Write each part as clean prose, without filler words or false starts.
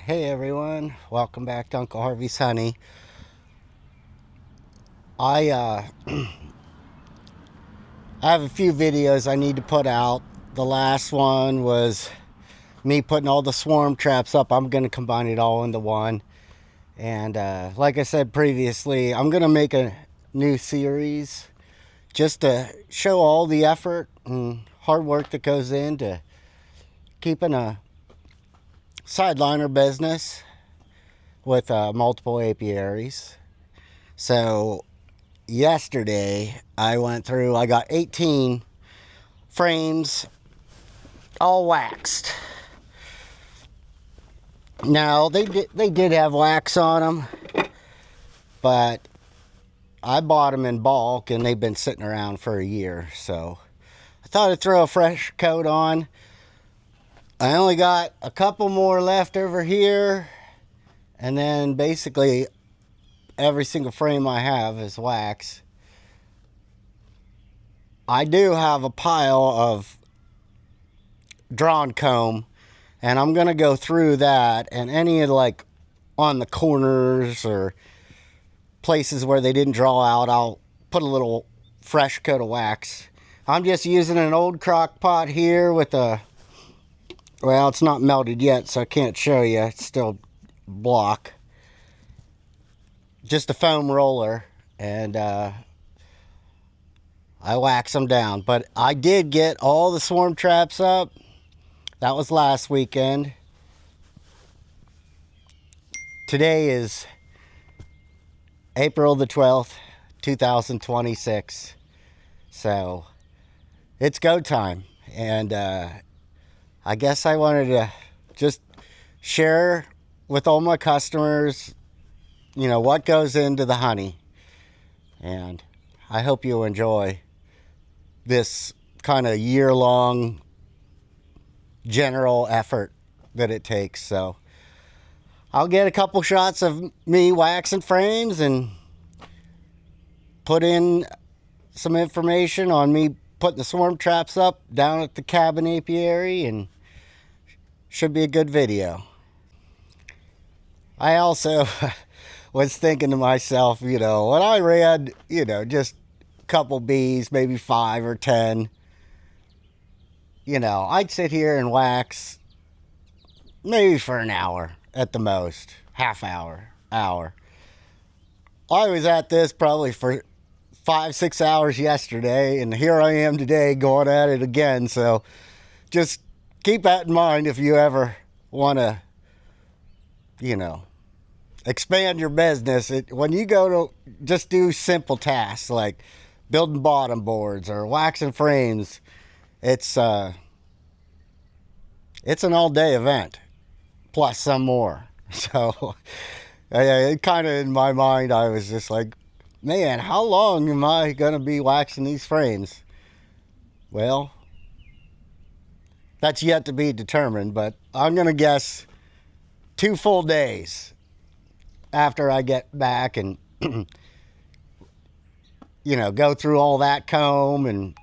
Hey everyone, welcome back to Uncle Harvey's Honey. I I have a few videos I need to put out. The last one was me putting all the swarm traps up. I'm going to combine it all into one. And like I said previously, I'm going to make a new series just to show all the effort and hard work that goes into keeping a sideliner business with multiple apiaries. So yesterday I got 18 frames all waxed. Now they did have wax on them, but I bought them in bulk and they've been sitting around for a year, so I thought I'd throw a fresh coat on. I only got a couple more left over here, and then basically every single frame I have is wax. I do have a pile of drawn comb, and I'm gonna go through that, and any of like on the corners or places where they didn't draw out, I'll put a little fresh coat of wax. I'm just using an old crock pot here with a, well, it's not melted yet, so I can't show you, it's still block, just a foam roller, and I wax them down. But I did get all the swarm traps up. That was last weekend. Today is April the 12th, 2026. So it's go time. And I guess I wanted to just share with all my customers, what goes into the honey. And I hope you enjoy this kind of year-long general effort that it takes. So I'll get a couple shots of me waxing frames and put in some information on me putting the swarm traps up down at the cabin apiary, and should be a good video. I also was thinking to myself, when I read, just a couple bees, maybe 5 or 10, I'd sit here and wax maybe for an hour at the most, half hour. I was at this probably for 5-6 hours yesterday, and here I am today going at it again. So just keep that in mind if you ever want to, expand your business. When you go to just do simple tasks like building bottom boards or waxing frames, it's an all-day event plus some more. So it kind of, in my mind, I was just like, man, how long am I going to be waxing these frames? Well, that's yet to be determined, but I'm going to guess 2 full days after I get back and, go through all that comb and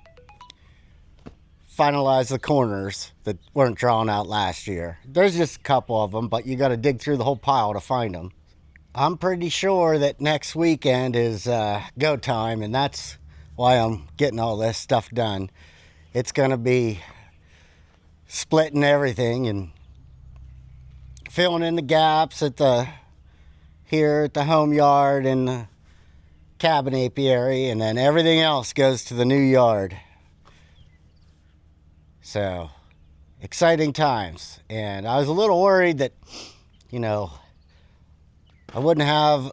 finalize the corners that weren't drawn out last year. There's just a couple of them, but you got to dig through the whole pile to find them. I'm pretty sure that next weekend is go time, and that's why I'm getting all this stuff done. It's going to be splitting everything and filling in the gaps here at the home yard and the cabin apiary, and then everything else goes to the new yard. So, exciting times. And I was a little worried that, I wouldn't have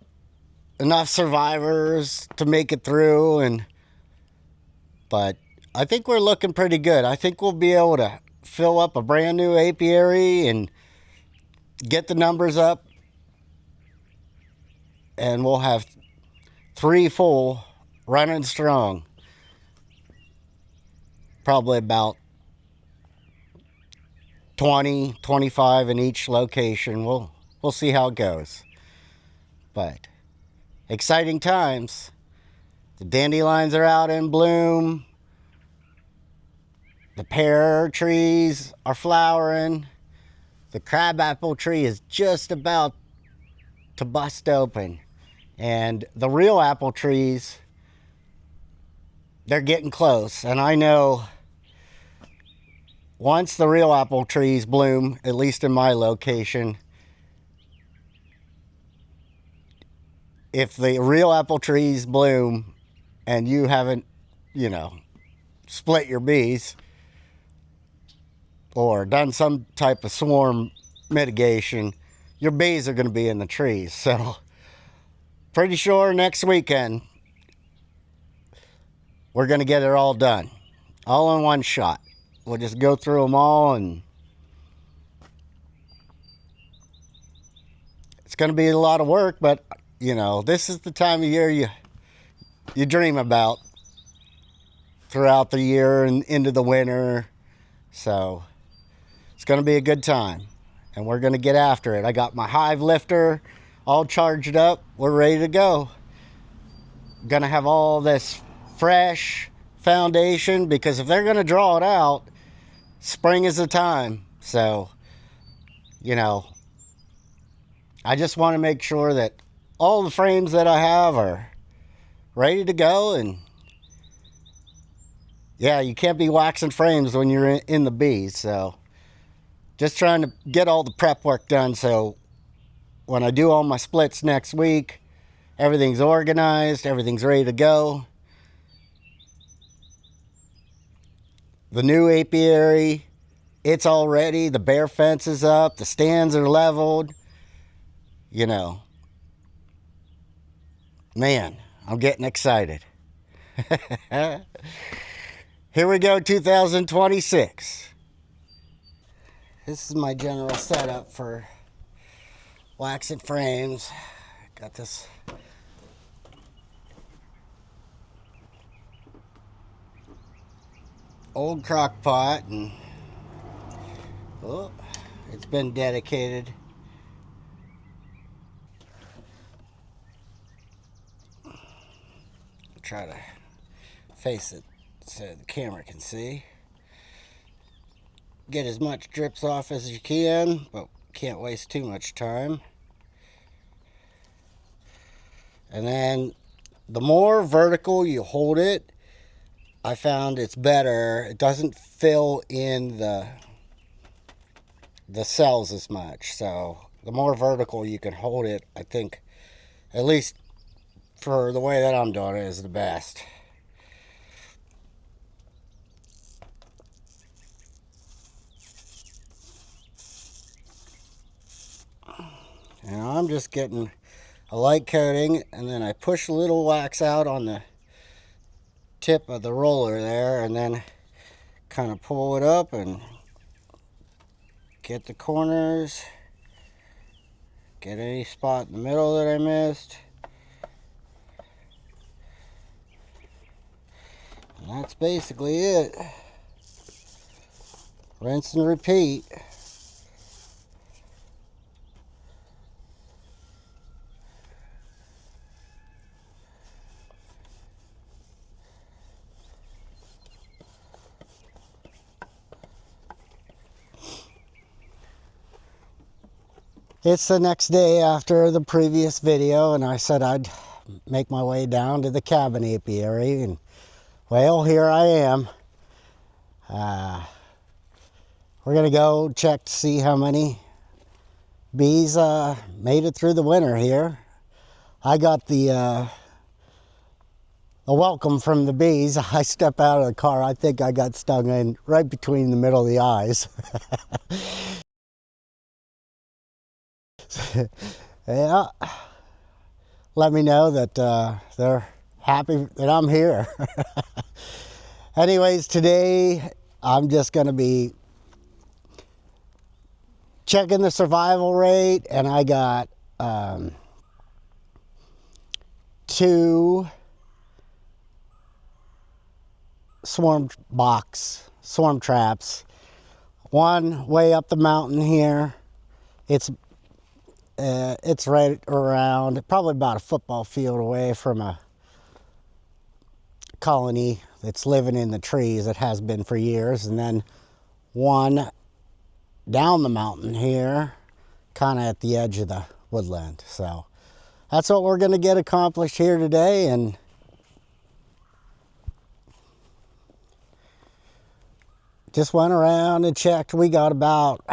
enough survivors to make it through, but I think we're looking pretty good. I think we'll be able to fill up a brand new apiary and get the numbers up, and we'll have 3 full running strong. Probably about 20, 25 in each location. We'll see how it goes. But exciting times. The dandelions are out in bloom. The pear trees are flowering. the crabapple tree is just about to bust open. And the real apple trees, they're getting close. And I know once the real apple trees bloom, at least in my location, if the real apple trees bloom and you haven't, you know, split your bees or done some type of swarm mitigation, your bees are going to be in the trees. So pretty sure next weekend we're going to get it all done, all in one shot. We'll just go through them all, and it's going to be a lot of work, but you know, this is the time of year you dream about throughout the year and into the winter. So it's going to be a good time, and we're going to get after it. I got my hive lifter all charged up. We're ready to go. Going to have all this fresh foundation, because if they're going to draw it out, spring is the time. So, you know, I just want to make sure that all the frames that I have are ready to go. And yeah, you can't be waxing frames when you're in the bees. So just trying to get all the prep work done, so when I do all my splits next week, everything's organized, everything's ready to go. The new apiary, it's all ready. The bare fence is up. The stands are leveled. You know, man, I'm getting excited. Here we go, 2026. This is my general setup for waxing frames. Got this old crock pot, and oh, it's been dedicated. Try to face it so the camera can see. Get as much drips off as you can, but can't waste too much time. And then the more vertical you hold it, I found it's better. It doesn't fill in the cells as much. So the more vertical you can hold it, I think, at least for the way that I'm doing it, is the best. And I'm just getting a light coating, and then I push a little wax out on the tip of the roller there, and then kind of pull it up and get the corners, get any spot in the middle that I missed. And that's basically it. Rinse and repeat. It's the next day after the previous video, and I said I'd make my way down to the cabin apiary, and well, here I am. We're gonna go check to see how many bees made it through the winter here. I got the welcome from the bees. I step out of the car, I think I got stung in right between the middle of the eyes. Yeah, let me know that they're happy that I'm here. Anyways, today I'm just going to be checking the survival rate, and I got 2 swarm traps. One way up the mountain here. It's right around, probably about a football field away from a colony that's living in the trees. It has been for years. And then one down the mountain here, kind of at the edge of the woodland. So that's what we're going to get accomplished here today. And just went around and checked. We got about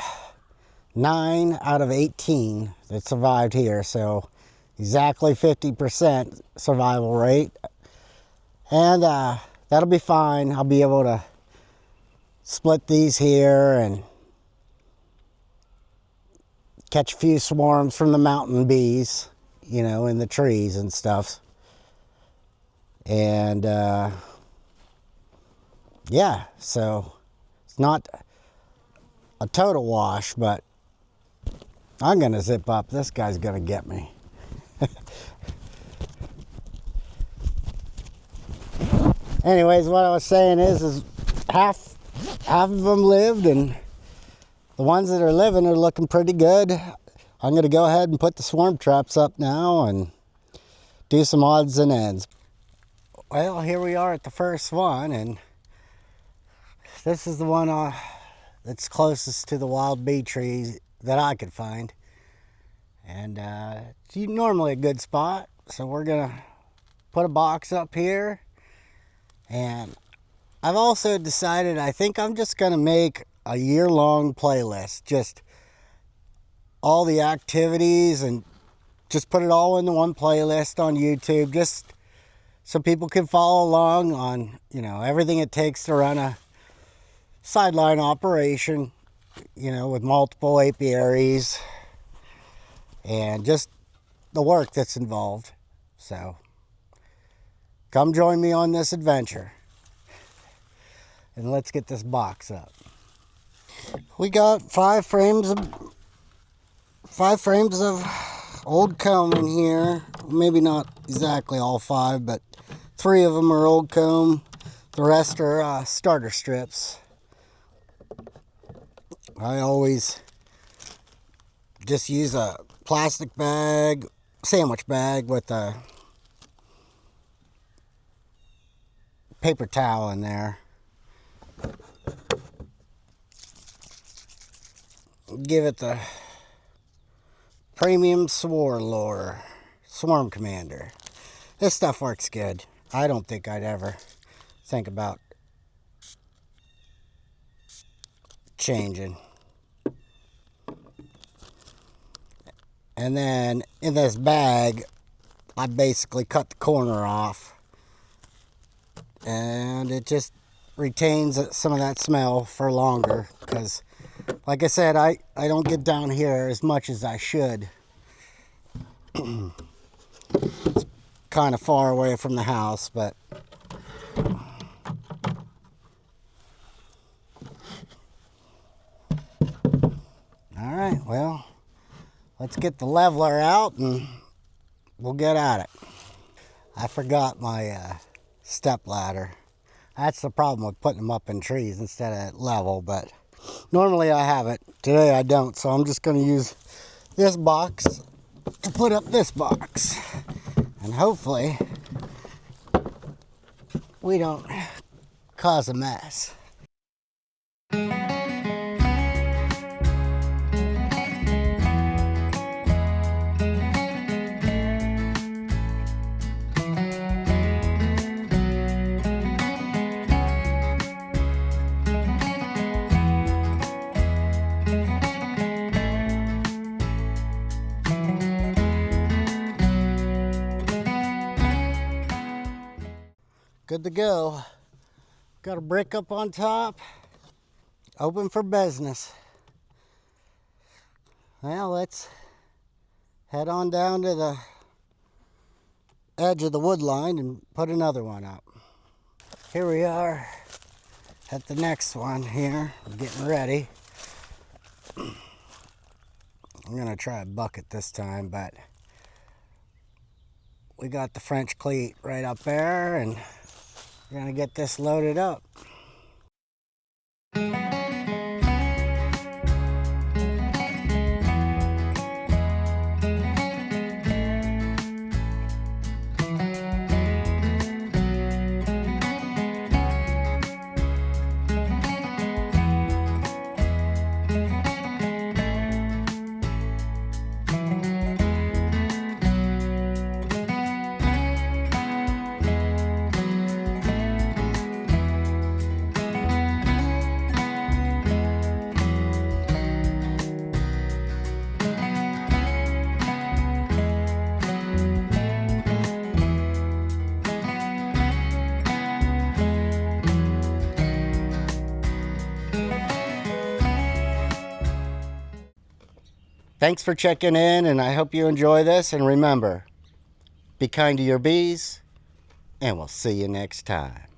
9 out of 18 that survived here. So exactly 50% survival rate. And that'll be fine. I'll be able to split these here and catch a few swarms from the mountain bees, you know, in the trees and stuff. And yeah, so it's not a total wash, but I'm gonna zip up. This guy's gonna get me. Anyways, what I was saying is half of them lived, and the ones that are living are looking pretty good. I'm going to go ahead and put the swarm traps up now and do some odds and ends. Well, here we are at the first one, and this is the one that's closest to the wild bee trees that I could find. And it's normally a good spot, so we're going to put a box up here. And I've also decided I think I'm just going to make a year-long playlist, just all the activities, and just put it all into one playlist on YouTube, just so people can follow along on, you know, everything it takes to run a sideline operation, you know, with multiple apiaries and just the work that's involved. So come join me on this adventure. And let's get this box up. We got 5 frames of old comb in here. Maybe not exactly all 5, but 3 of them are old comb. The rest are starter strips. I always just use a plastic bag, sandwich bag, with a paper towel in there. Give it the premium swarm commander. This stuff works good. I don't think I'd ever think about changing. And then in this bag, I basically cut the corner off, and it just retains some of that smell for longer, because like I said, I don't get down here as much as I should. It's kind of far away from the house, but all right, well, let's get the leveler out and we'll get at it. I forgot my step ladder. That's the problem with putting them up in trees instead of at level, but normally I have it. Today I don't, so I'm just going to use this box to put up this box. And hopefully we don't cause a mess. Good to go. Got a brick up on top. Open for business. Well, let's head on down to the edge of the wood line and put another one up. Here we are at the next one here. I'm getting ready. I'm gonna try a bucket this time, but we got the French cleat right up there, and we're gonna get this loaded up. Thanks for checking in, and I hope you enjoy this. And remember, be kind to your bees, and we'll see you next time.